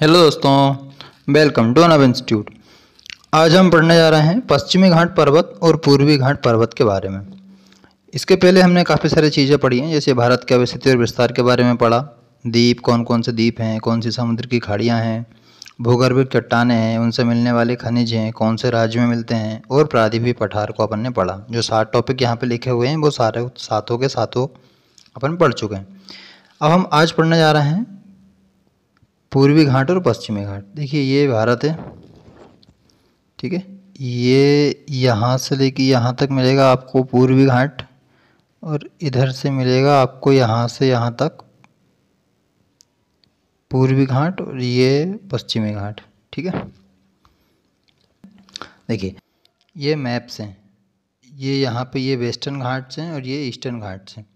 Hello दोस्तों, welcome to नव institute. आज हम पढ़ने जा रहे हैं पश्चिमी घाट पर्वत और पूर्वी घाट पर्वत के बारे में। इसके पहले हमने काफ़ी सारी चीज़ें पढ़ी हैं, जैसे भारत के अवस्थिति और विस्तार के बारे में पढ़ा, द्वीप कौन कौन से द्वीप हैं, कौन सी समुद्र की खाड़ियाँ हैं, भूगर्भिक चट्टानें हैं, उनसे मिलने वाले खनिज हैं, कौन से राज्य में मिलते हैं, और प्रायद्वीपीय पठार को अपन ने पढ़ा। जो 7 टॉपिक यहाँ पे लिखे हुए हैं वो सारे सातों के सातों अपन पढ़ चुके हैं। अब हम आज पढ़ने जा रहे हैं पूर्वी घाट और पश्चिमी घाट। देखिए ये भारत है, ठीक है। ये यहाँ से लेके यहाँ तक मिलेगा आपको पूर्वी घाट, और इधर से मिलेगा आपको यहाँ से यहाँ तक पूर्वी घाट, और ये पश्चिमी घाट, ठीक है। देखिए ये मैप्स हैं, ये यहाँ पे ये वेस्टर्न घाट्स हैं और ये ईस्टर्न घाट्स हैं।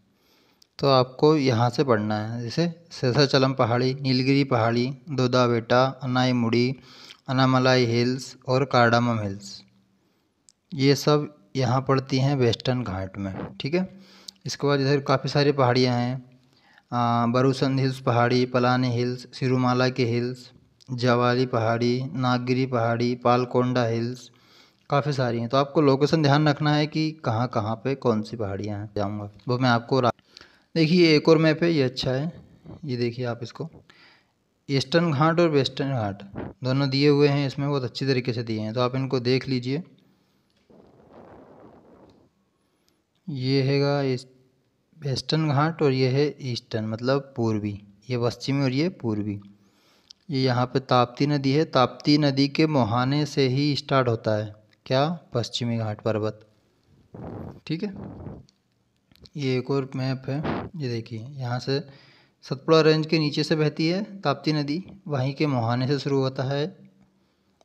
तो आपको यहाँ से पढ़ना है, जैसे शेषाचलम पहाड़ी, नीलगिरी पहाड़ी, दोदाबेटा, अनाईमुड़ी, अनामलाई हिल्स और कार्डामम हिल्स, ये सब यहाँ पड़ती हैं वेस्टर्न घाट में, ठीक है। इसके बाद इधर काफ़ी सारी पहाड़ियाँ हैं, बरूसंद हिल्स पहाड़ी, पलानी हिल्स, सिरुमाला के हिल्स, जवाली पहाड़ी, नागगिरी पहाड़ी, पालकोंडा हिल्स, काफ़ी सारी हैं। तो आपको लोकेशन ध्यान रखना है कि कहाँ कहाँ पे कौन सी पहाड़ियाँ हैं, जाऊँगा वो मैं आपको। देखिए एक और मैप है, ये अच्छा है, ये देखिए आप इसको। ईस्टर्न घाट और वेस्टर्न घाट दोनों दिए हुए हैं इसमें, बहुत अच्छी तरीके से दिए हैं, तो आप इनको देख लीजिए। ये हैगा वेस्टर्न घाट और ये है ईस्टर्न, मतलब पूर्वी। ये पश्चिमी और ये पूर्वी। ये यहाँ पे ताप्ती नदी है, ताप्ती नदी के मुहाने से ही स्टार्ट होता है क्या, पश्चिमी घाट पर्वत, ठीक है। ये एक और मैप है, ये देखिए यहाँ से सतपुड़ा रेंज के नीचे से बहती है ताप्ती नदी, वहीं के मुहाने से शुरू होता है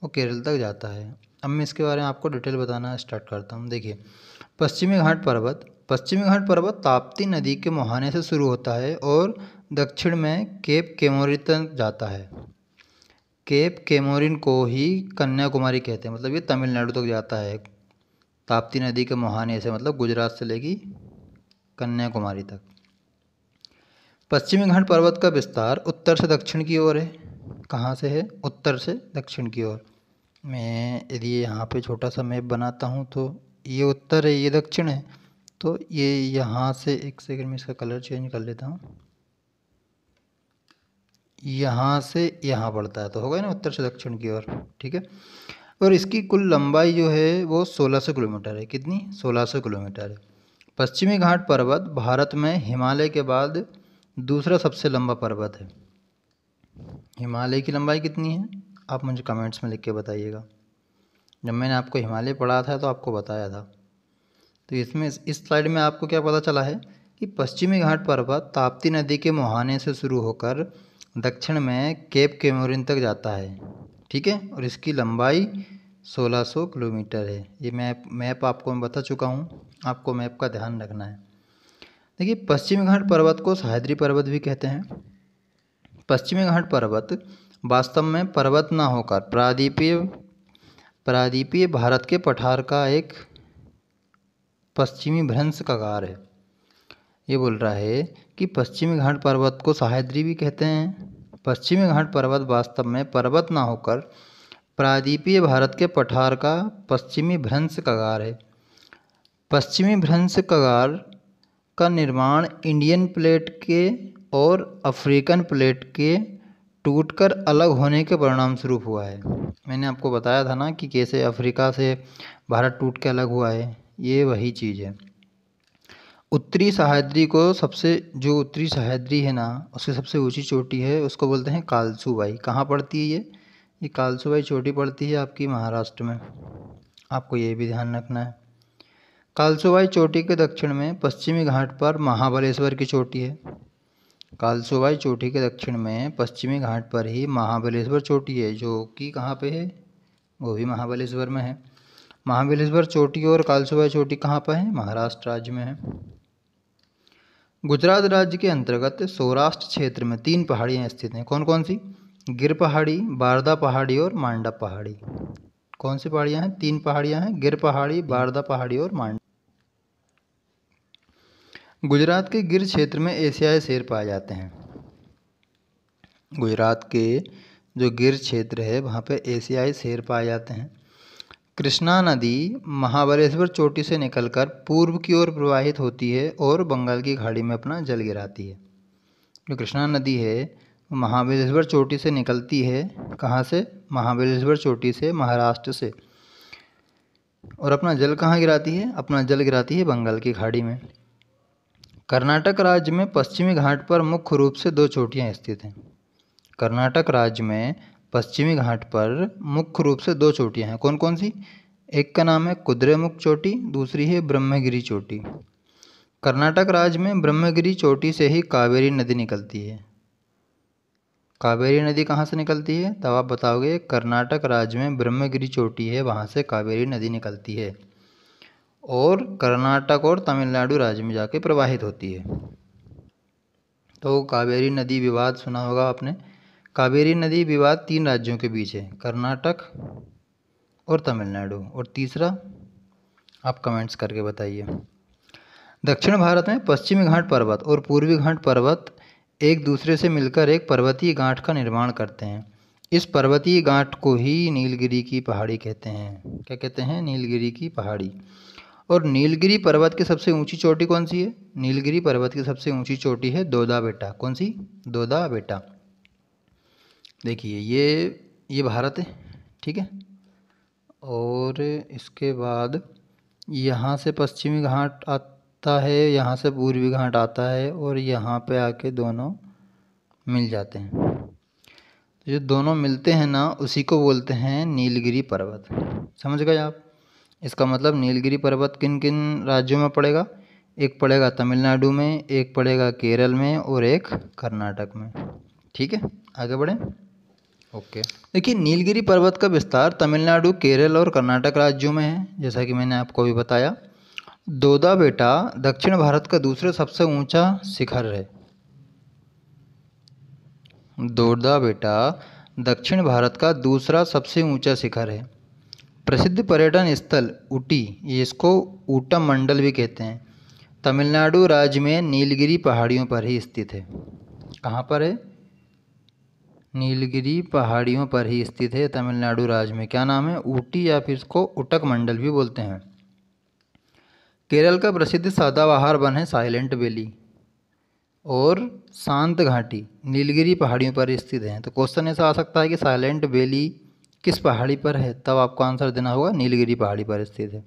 और केरल तक जाता है। अब मैं इसके बारे में आपको डिटेल बताना स्टार्ट करता हूँ। देखिए पश्चिमी घाट पर्वत, पश्चिमी घाट पर्वत ताप्ती नदी के मुहाने से शुरू होता है और दक्षिण में केप केमोरिन तक जाता है। केप केमोरिन को ही कन्याकुमारी कहते हैं, मतलब ये तमिलनाडु तक जाता है ताप्ती नदी के मुहाने से, मतलब गुजरात से लेके कन्याकुमारी तक। पश्चिमी घाट पर्वत का विस्तार उत्तर से दक्षिण की ओर है। कहाँ से है, उत्तर से दक्षिण की ओर। मैं यदि यहाँ पे छोटा सा मैप बनाता हूँ तो ये उत्तर है, ये दक्षिण है, तो ये यहाँ से, एक सेकंड में इसका कलर चेंज कर लेता हूँ, यहाँ से यहाँ पड़ता है, तो होगा ना उत्तर से दक्षिण की ओर, ठीक है। और इसकी कुल लंबाई जो है वो 1600 किलोमीटर है। कितनी, 1600 किलोमीटर है। पश्चिमी घाट पर्वत भारत में हिमालय के बाद दूसरा सबसे लंबा पर्वत है। हिमालय की लंबाई कितनी है, आप मुझे कमेंट्स में लिख के बताइएगा। जब मैंने आपको हिमालय पढ़ा था तो आपको बताया था। तो इसमें इस स्लाइड में आपको क्या पता चला है कि पश्चिमी घाट पर्वत ताप्ती नदी के मुहाने से शुरू होकर दक्षिण में केप केमोरिन तक जाता है, ठीक है। और इसकी लंबाई 1600 किलोमीटर है। ये मैप आपको मैं बता चुका हूँ, आपको मैप का ध्यान रखना है। देखिए पश्चिमी घाट पर्वत को सह्याद्री पर्वत भी कहते हैं। पश्चिमी घाट पर्वत वास्तव में पर्वत न होकर प्रायद्वीपीय भारत के पठार का एक पश्चिमी भ्रंश कगार है। ये बोल रहा है कि पश्चिमी घाट पर्वत को सह्याद्री भी कहते हैं। पश्चिमी घाट पर्वत वास्तव में पर्वत न होकर प्रायद्वीपीय भारत के पठार का पश्चिमी भ्रंश कगार है। पश्चिमी भ्रंश कगार का निर्माण इंडियन प्लेट के और अफ्रीकन प्लेट के टूटकर अलग होने के परिणाम स्वरूप हुआ है। मैंने आपको बताया था ना कि कैसे अफ्रीका से भारत टूट के अलग हुआ है, ये वही चीज़ है। उत्तरी सह्याद्री को जो उत्तरी सह्याद्री है ना, उसकी सबसे ऊंची चोटी है, उसको बोलते हैं कालसूबाई। कहाँ पड़ती है ये कालसूबाई चोटी पड़ती है आपकी महाराष्ट्र में, आपको ये भी ध्यान रखना है। कालसूबाई चोटी के दक्षिण में पश्चिमी घाट पर महाबलेश्वर की चोटी है। कालसूबाई चोटी के दक्षिण में पश्चिमी घाट पर ही महाबलेश्वर चोटी है, जो कि कहाँ पे है, वो भी महाबलेश्वर में है। महाबलेश्वर चोटी और कालसूबाई चोटी कहाँ पर है, महाराष्ट्र राज्य में है। गुजरात राज्य के अंतर्गत सौराष्ट्र क्षेत्र में 3 पहाड़ियाँ स्थित हैं। कौन कौन सी, गिर पहाड़ी, बारदा पहाड़ी और मांडा पहाड़ी। कौन सी पहाड़ियाँ हैं, 3 पहाड़ियाँ हैं, गिर पहाड़ी, बारदा पहाड़ी और मांडा। गुजरात के गिर क्षेत्र में एशियाई शेर पाए जाते हैं। गुजरात के जो गिर क्षेत्र है वहाँ पे एशियाई शेर पाए जाते हैं। कृष्णा नदी महाबलेश्वर चोटी से निकलकर पूर्व की ओर प्रवाहित होती है और बंगाल की खाड़ी में अपना जल गिराती है। जो कृष्णा नदी है महाबलेश्वर चोटी से निकलती है, कहाँ से? महाबलेश्वर चोटी से, महाराष्ट्र से, और अपना जल कहाँ गिराती है? अपना जल गिराती है बंगाल की खाड़ी में। कर्नाटक राज्य में पश्चिमी घाट पर मुख्य रूप से 2 चोटियाँ स्थित हैं। कर्नाटक राज्य में पश्चिमी घाट पर मुख्य रूप से 2 चोटियाँ हैं। कौन कौन सी? एक का नाम है कुद्रेमुख चोटी, दूसरी है ब्रह्मगिरी चोटी। कर्नाटक राज्य में ब्रह्मगिरी चोटी से ही कावेरी नदी निकलती है। कावेरी नदी कहाँ से निकलती है? तब आप बताओगे कर्नाटक राज्य में ब्रह्मगिरी चोटी है, वहाँ से कावेरी नदी निकलती है और कर्नाटक और तमिलनाडु राज्य में जाके प्रवाहित होती है। तो कावेरी नदी विवाद सुना होगा आपने। कावेरी नदी विवाद 3 राज्यों के बीच है, कर्नाटक और तमिलनाडु, और तीसरा आप कमेंट्स करके बताइए। दक्षिण भारत में पश्चिमी घाट पर्वत और पूर्वी घाट पर्वत एक दूसरे से मिलकर एक पर्वतीय गांठ का निर्माण करते हैं। इस पर्वतीय गांठ को ही नीलगिरी की पहाड़ी कहते हैं। क्या कहते हैं? नीलगिरी की पहाड़ी। और नीलगिरी पर्वत की सबसे ऊंची चोटी कौन सी है? नीलगिरी पर्वत की सबसे ऊंची चोटी है दोदा बेटा। कौन सी? दोदा बेटा। देखिए ये भारत है, ठीक है। और इसके बाद यहाँ से पश्चिमी घाट आता है, यहाँ से पूर्वी घाट आता है, और यहाँ पे आके दोनों मिल जाते हैं। तो जो दोनों मिलते हैं ना, उसी को बोलते हैं नीलगिरी पर्वत। समझ गए आप? इसका मतलब नीलगिरी पर्वत किन किन राज्यों में पड़ेगा? एक पड़ेगा तमिलनाडु में, एक पड़ेगा केरल में, और एक कर्नाटक में। ठीक है, आगे बढ़ें। ओके, देखिए नीलगिरी पर्वत का विस्तार तमिलनाडु, केरल और कर्नाटक राज्यों में है, जैसा कि मैंने आपको अभी बताया। दोदा बेटा दक्षिण भारत का दूसरा सबसे ऊंचा शिखर है। दोदा बेटा दक्षिण भारत का दूसरा सबसे ऊंचा शिखर है। प्रसिद्ध पर्यटन स्थल ऊटी, इसको ऊटम मंडल भी कहते हैं, तमिलनाडु राज्य में नीलगिरी पहाड़ियों पर ही स्थित है। कहाँ पर है? नीलगिरी पहाड़ियों पर ही स्थित है, तमिलनाडु राज्य में। क्या नाम है? ऊटी, या फिर इसको उटक मंडल भी बोलते हैं। केरल का प्रसिद्ध सदाबहार वन है साइलेंट वैली, और शांत घाटी नीलगिरी पहाड़ियों पर स्थित है। तो क्वेश्चन ऐसा आ सकता है कि साइलेंट वैली किस पहाड़ी पर है? तब आपको आंसर देना होगा नीलगिरी पहाड़ी पर स्थित है।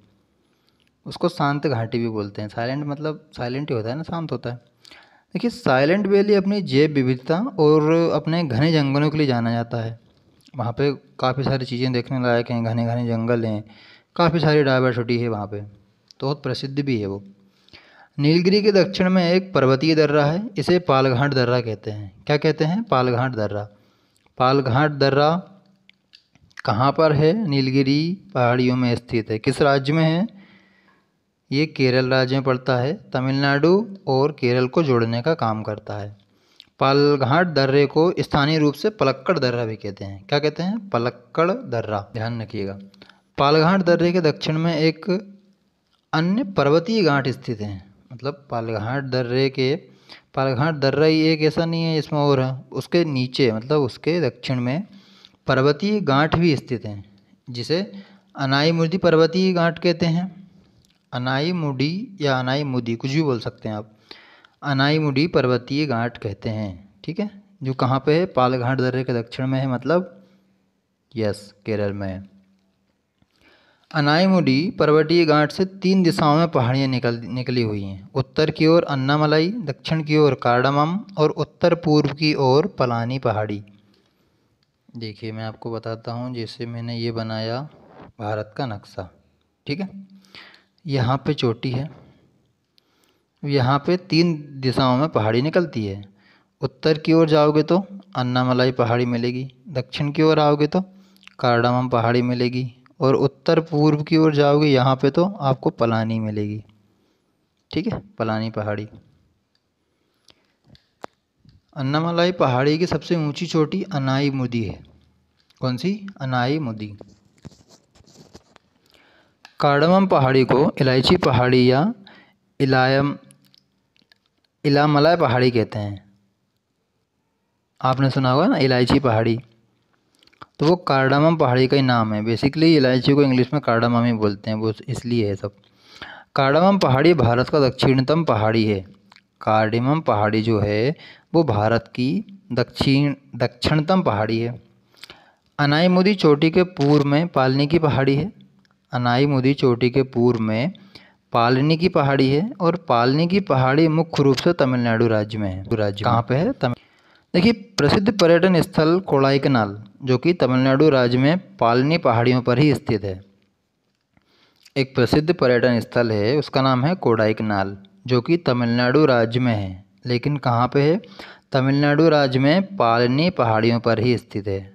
उसको शांत घाटी भी बोलते हैं। साइलेंट मतलब साइलेंट ही होता है ना, शांत होता है। देखिए साइलेंट वैली अपनी जैव विविधता और अपने घने जंगलों के लिए जाना जाता है। वहाँ पे काफ़ी सारी चीज़ें देखने लायक हैं, घने घने जंगल हैं, काफ़ी सारी डाइवर्सिटी है वहाँ पे, तो बहुत प्रसिद्ध भी है वो। नीलगिरी के दक्षिण में एक पर्वतीय दर्रा है, इसे पालघाट दर्रा कहते हैं। क्या कहते हैं? पालघाट दर्रा। पालघाट दर्रा कहाँ पर है? नीलगिरी पहाड़ियों में स्थित है। किस राज्य में है? ये केरल राज्य में पड़ता है। तमिलनाडु और केरल को जोड़ने का काम करता है। पालघाट दर्रे को स्थानीय रूप से पलक्कड़ दर्रा भी कहते हैं। क्या कहते हैं? पलक्कड़ दर्रा, ध्यान रखिएगा। पालघाट दर्रे के दक्षिण में एक अन्य पर्वतीय घाट स्थित है। मतलब पालघाट दर्रा ही एक ऐसा नहीं है इसमें, और उसके नीचे मतलब उसके दक्षिण में पर्वतीय घाट भी स्थित हैं, जिसे अनाईमुदी पर्वतीय घाट कहते हैं। अनाईमुडी या अनाईमुदी कुछ भी बोल सकते हैं आप। अनाईमुडी पर्वतीय घाट कहते हैं, ठीक है। जो कहाँ पे है? पालघाट दर्रे के दक्षिण में है, मतलब यस, केरल में है। अनाईमुडी पर्वतीय घाट से 3 दिशाओं में पहाड़ियाँ निकली हुई हैं। उत्तर की ओर अन्नामलाई, दक्षिण की ओर कार्डमम, और उत्तर पूर्व की ओर पलानी पहाड़ी। देखिए मैं आपको बताता हूँ, जैसे मैंने ये बनाया भारत का नक्शा, ठीक है। यहाँ पे चोटी है, यहाँ पे 3 दिशाओं में पहाड़ी निकलती है। उत्तर की ओर जाओगे तो अन्नामलाई पहाड़ी मिलेगी, दक्षिण की ओर आओगे तो कार्डमम पहाड़ी मिलेगी, और उत्तर पूर्व की ओर जाओगे यहाँ पे तो आपको पलानी मिलेगी, ठीक है, पलानी पहाड़ी। अन्नामलाई पहाड़ी की सबसे ऊंची चोटी अनाईमुदी है। कौन सी? अनाईमुदी। कार्डमम पहाड़ी को इलायची पहाड़ी या इलामलाई पहाड़ी कहते हैं। आपने सुना होगा ना, इलायची पहाड़ी। तो वो कार्डामम पहाड़ी का ही नाम है। बेसिकली इलायची को इंग्लिश में कार्डामम ही बोलते हैं, वो इसलिए है सब। कार्डामम पहाड़ी भारत का दक्षिणतम पहाड़ी है। कार्डामम पहाड़ी जो है वो भारत की दक्षिणतम पहाड़ी है। अनाईमुदी चोटी के पूर्व में पालनी की पहाड़ी है। अनाईमुदी चोटी के पूर्व में पालनी की पहाड़ी है, और पालनी की पहाड़ी मुख्य रूप से तमिलनाडु राज्य में है। राज्य कहाँ पे है? देखिए, प्रसिद्ध पर्यटन स्थल कोडाईकनाल, जो कि तमिलनाडु राज्य में पालनी पहाड़ियों पर ही स्थित है। एक प्रसिद्ध पर्यटन स्थल है, उसका नाम है कोडाईकनाल, जो कि तमिलनाडु राज्य में है। लेकिन कहाँ पे है? तमिलनाडु राज्य में पालनी पहाड़ियों पर ही स्थित है।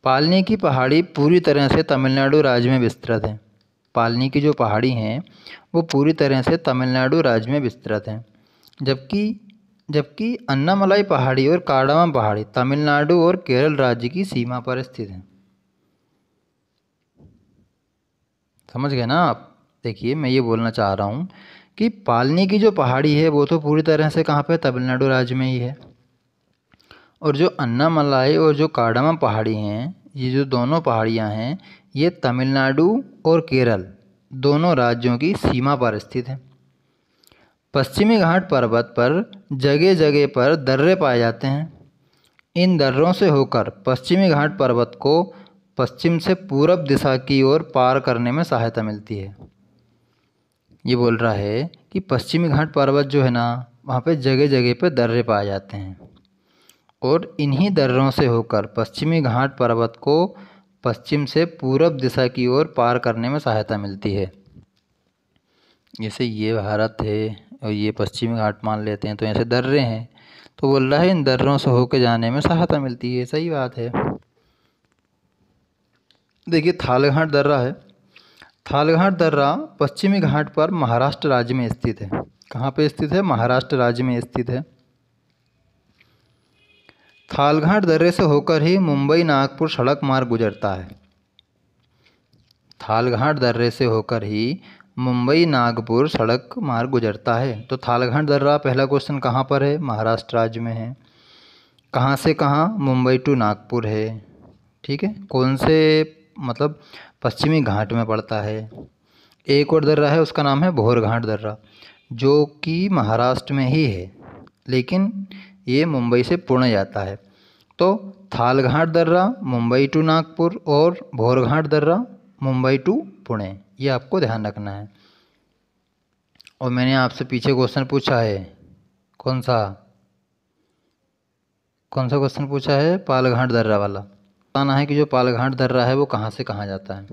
पालनी की पहाड़ी पूरी तरह से तमिलनाडु राज्य में विस्तृत है। पालनी की जो पहाड़ी हैं वो पूरी तरह से तमिलनाडु राज्य में विस्तृत हैं, जबकि अन्नामलाई पहाड़ी और कार्डामम पहाड़ी तमिलनाडु और केरल राज्य की सीमा पर स्थित हैं। समझ गए ना आप? देखिए, मैं ये बोलना चाह रहा हूँ कि पालनी की जो पहाड़ी है वो तो पूरी तरह से कहाँ पे? तमिलनाडु राज्य में ही है। और जो अन्नामलाई और जो कार्डामम पहाड़ी हैं, ये जो दोनों पहाड़ियाँ हैं, ये तमिलनाडु और केरल दोनों राज्यों की सीमा पर स्थित हैं। पश्चिमी घाट पर्वत पर जगह जगह पर दर्रे पाए जाते हैं। इन दर्रों से होकर पश्चिमी घाट पर्वत को पश्चिम से पूरब दिशा की ओर पार करने में सहायता मिलती है। ये बोल रहा है कि पश्चिमी घाट पर्वत जो है ना, वहाँ पे जगह जगह पे दर्रे पाए जाते हैं, और इन्हीं दर्रों से होकर पश्चिमी घाट पर्वत को पश्चिम से पूरब दिशा की ओर पार करने में सहायता मिलती है। जैसे ये भारत है और ये पश्चिमी घाट मान लेते हैं, तो ऐसे दर्रे हैं, तो बोल रहा है इन दर्रों से होकर जाने में सहायता मिलती है। सही बात है। देखिए, थालघाट दर्रा है। थालघाट दर्रा पश्चिमी घाट पर महाराष्ट्र राज्य में स्थित है। कहाँ पे स्थित है? महाराष्ट्र राज्य में स्थित है। थालघाट दर्रे से होकर ही मुंबई नागपुर सड़क मार्ग गुजरता है। थालघाट दर्रे से होकर ही मुंबई नागपुर सड़क मार्ग गुजरता है। तो थालघाट दर्रा, पहला क्वेश्चन कहाँ पर है? महाराष्ट्र राज्य में है। कहाँ से कहाँ? मुंबई टू नागपुर है। ठीक है, कौन से मतलब पश्चिमी घाट में पड़ता है। एक और दर्रा है, उसका नाम है भोरघाट दर्रा, जो कि महाराष्ट्र में ही है, लेकिन ये मुंबई से पुणे जाता है। तो थालघाट दर्रा मुंबई टू नागपुर और भोरघाट दर्रा मुंबई टू पुणे, ये आपको ध्यान रखना है। और मैंने आपसे पीछे क्वेश्चन पूछा है, कौन सा क्वेश्चन पूछा है? पालघाट दर्रा वाला। बताना है कि जो पालघाट दर्रा है वो कहाँ से कहाँ जाता है।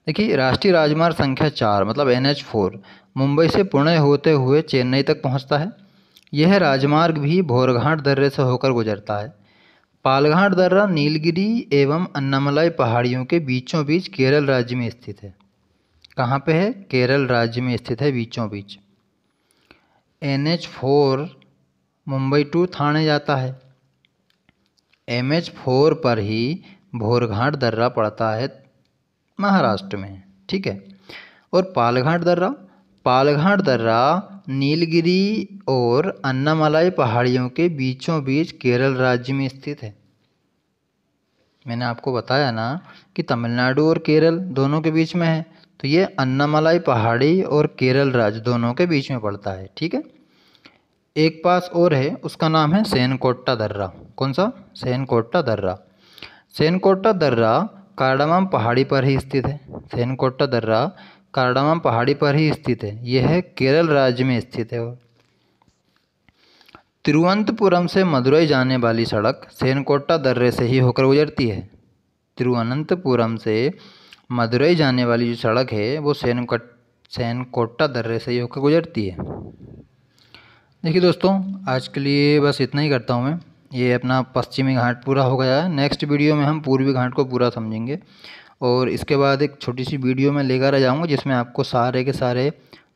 देखिए, राष्ट्रीय राजमार्ग संख्या 4 मतलब NH4 मुंबई से पुणे होते हुए चेन्नई तक पहुँचता है। यह राजमार्ग भी भोरघाट दर्रे से होकर गुजरता है। पालघाट दर्रा नीलगिरी एवं अन्नामलाई पहाड़ियों के बीचों बीच केरल राज्य में स्थित है। कहाँ पे है? केरल राज्य में स्थित है, बीचों बीच। NH4 मुंबई टू थाने जाता है। MH4 पर ही भोरघाट दर्रा पड़ता है महाराष्ट्र में। ठीक है। और पालघाट दर्रा नीलगिरी और अन्नामलाई पहाड़ियों के बीचों बीच केरल राज्य में स्थित है। मैंने आपको बताया ना कि तमिलनाडु और केरल दोनों के बीच में है, तो ये अन्नामलाई पहाड़ी और केरल राज्य दोनों के बीच में पड़ता है। ठीक है। एक पास और है, उसका नाम है सेनकोट्टा दर्रा। कौन सा? सेनकोट्टा दर्रा। सेनकोट्टा दर्रा कार्डामम पहाड़ी पर ही स्थित है। सेनकोट्टा दर्रा कार्डामम पहाड़ी पर ही स्थित है। यह केरल राज्य में स्थित है। तिरुवनंतपुरम से मदुरई जाने वाली सड़क सेनकोट्टा दर्रे से ही होकर गुजरती है। तिरुवनंतपुरम से मदुरई जाने वाली जो सड़क है वो सेनकोट्टा दर्रे से ही होकर गुजरती है। देखिए दोस्तों, आज के लिए बस इतना ही करता हूँ मैं। ये अपना पश्चिमी घाट पूरा हो गया है। नेक्स्ट वीडियो में हम पूर्वी घाट को पूरा समझेंगे, और इसके बाद एक छोटी सी वीडियो में लेकर आ जाऊँगा जिसमें आपको सारे के सारे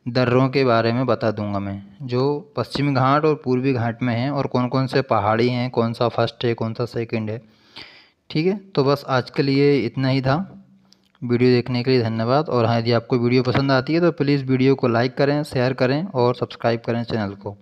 दर्रों के बारे में बता दूंगा मैं, जो पश्चिमी घाट और पूर्वी घाट में हैं, और कौन कौन से पहाड़ी हैं, कौन सा फर्स्ट है, कौन सा सेकंड है। ठीक है, तो बस आज के लिए इतना ही था। वीडियो देखने के लिए धन्यवाद। और हाँ, यदि आपको वीडियो पसंद आती है तो प्लीज़ वीडियो को लाइक करें, शेयर करें और सब्सक्राइब करें चैनल को।